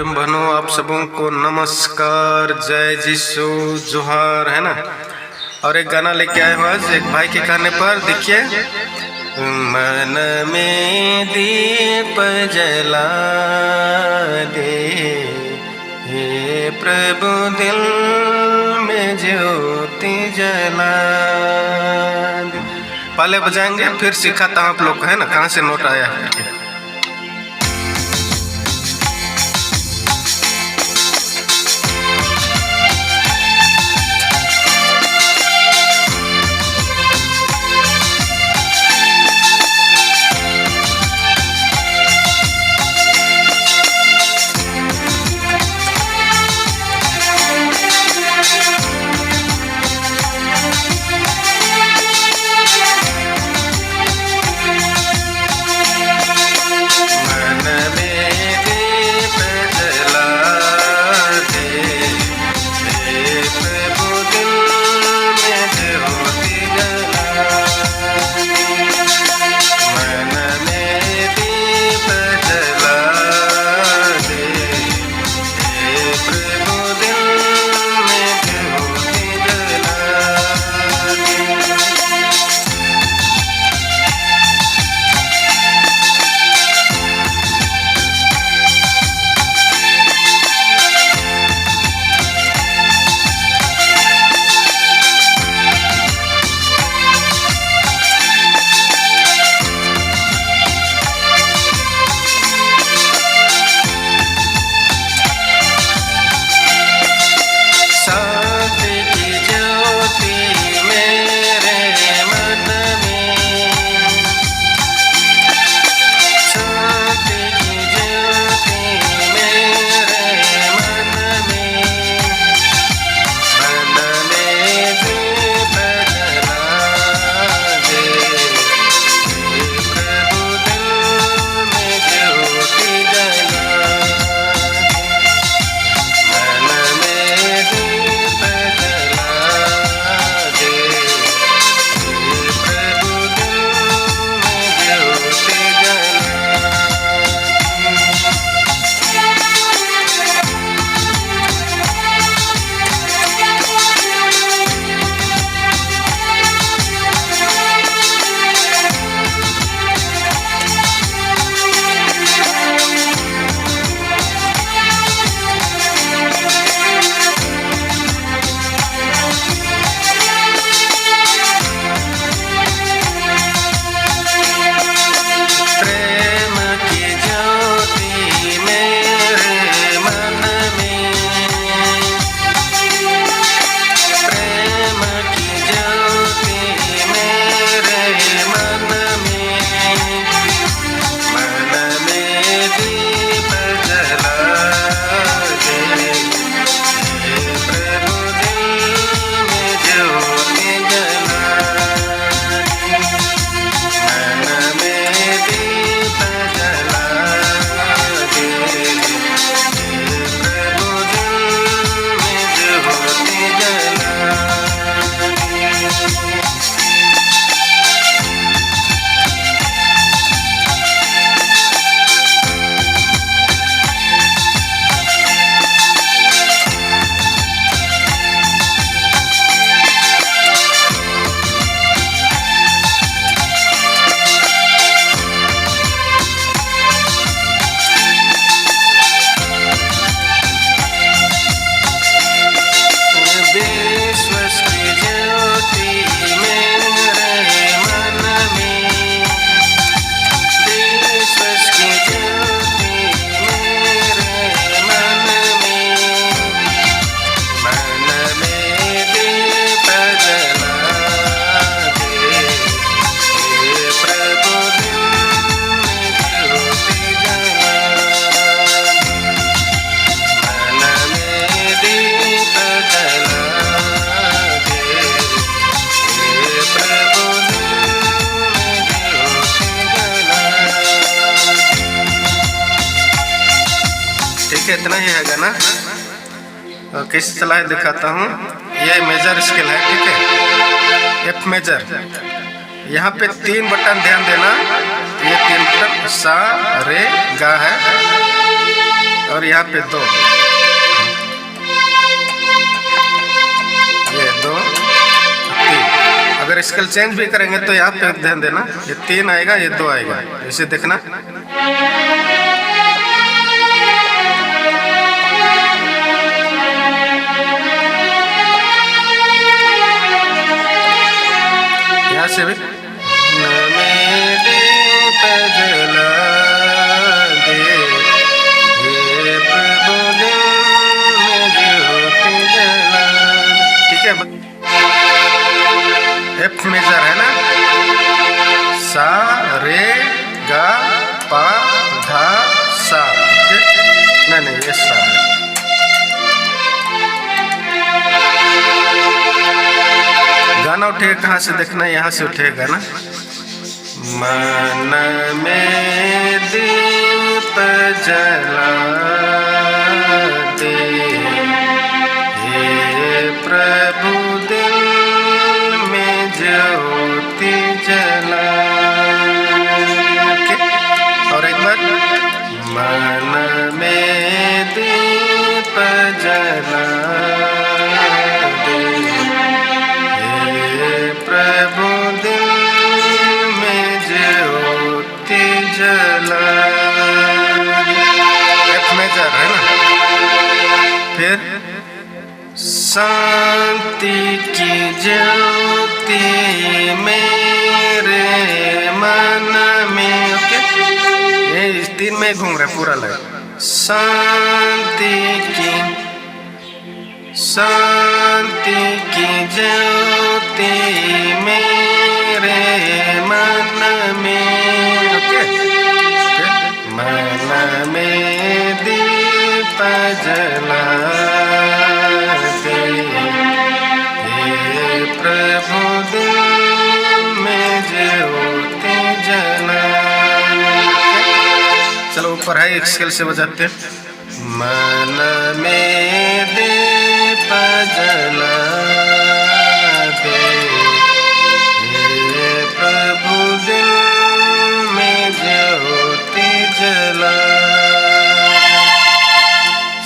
भाई बहनों, आप सबों को नमस्कार, जय जिसु, जोहार, है ना। और एक गाना लेके आए हो आज एक भाई के कहने पर। देखिए, मन में दीप जला दे, हे प्रभु दिल में ज्योति जला दे। पहले बजाएंगे फिर सिखाता हूँ आप लोग को, है ना, कहाँ से नोट आया है। इतना ही है गाना। किस तरह दिखाता हूँ। ये मेजर स्केल है, ठीक है, एफ मेजर। यहाँ पे 3 बटन ध्यान देना। ये 3 बटन सा रे गा है। और यहाँ पे 2, ये 2 3। अगर स्केल चेंज भी करेंगे तो यहाँ पे ध्यान देना, ये 3 आएगा, ये 2 आएगा, इसे देखना। यहाँ से भी ठीक है। एफ मेजर है ना, सा रे गा पा धा सा, नहीं ये सा। गाना उठेगा कहाँ से देखना, यहाँ से उठेगा ना। मन में दीप जला दे, हे प्रभु दिल में ज्योति जला। और एक बार, मन में दीप जला दे, हे प्रभु दिल में ज्योति जला। एफ मेजर है ना। फिर शांति की ज्योति मेरे मन में, ओके, ये इस 3 में घूम रहा है पूरा लग। शांति की ज्योति मेरे मन में, ओके, मन में दीप जला दे, हे प्रभु दिल में ज्योति जला। चलो ऊपर है, एक स्केल से बजाते हैं। मन में दीप जला दे, हे प्रभु दिल में ज्योति जला।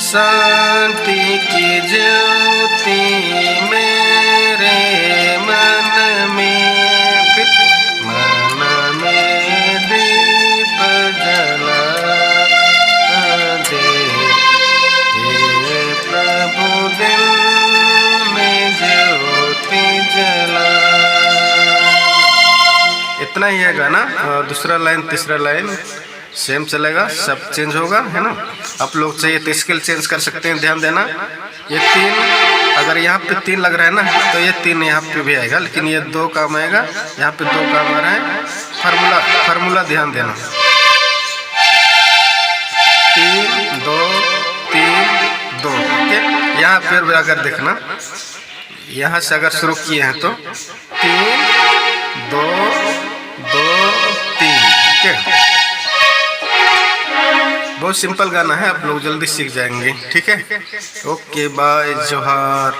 शांति की ज्योति मेरे मन में, मन में दीप जला दे, हे प्रभु दिल में ज्योति जला। इतना ही है गाना। दूसरा लाइन तीसरा लाइन सेम चलेगा, सब चेंज होगा, है ना। आप लोग चाहिए तो स्केल चेंज कर सकते हैं, ध्यान देना। ये 3, अगर यहाँ पे 3 लग रहा है ना, तो ये 3 यहाँ पे भी आएगा, लेकिन ये 2 काम आएगा, यहाँ पे 2 काम आ रहा है। फार्मूला ध्यान देना, 3 2 3 2, ओके। यहाँ फिर अगर देखना, यहाँ से अगर शुरू किए हैं तो 3 2 2 3, ओके। बहुत सिंपल गाना है, आप लोग जल्दी सीख जाएंगे, ठीक है। ओके बाय, जोहार।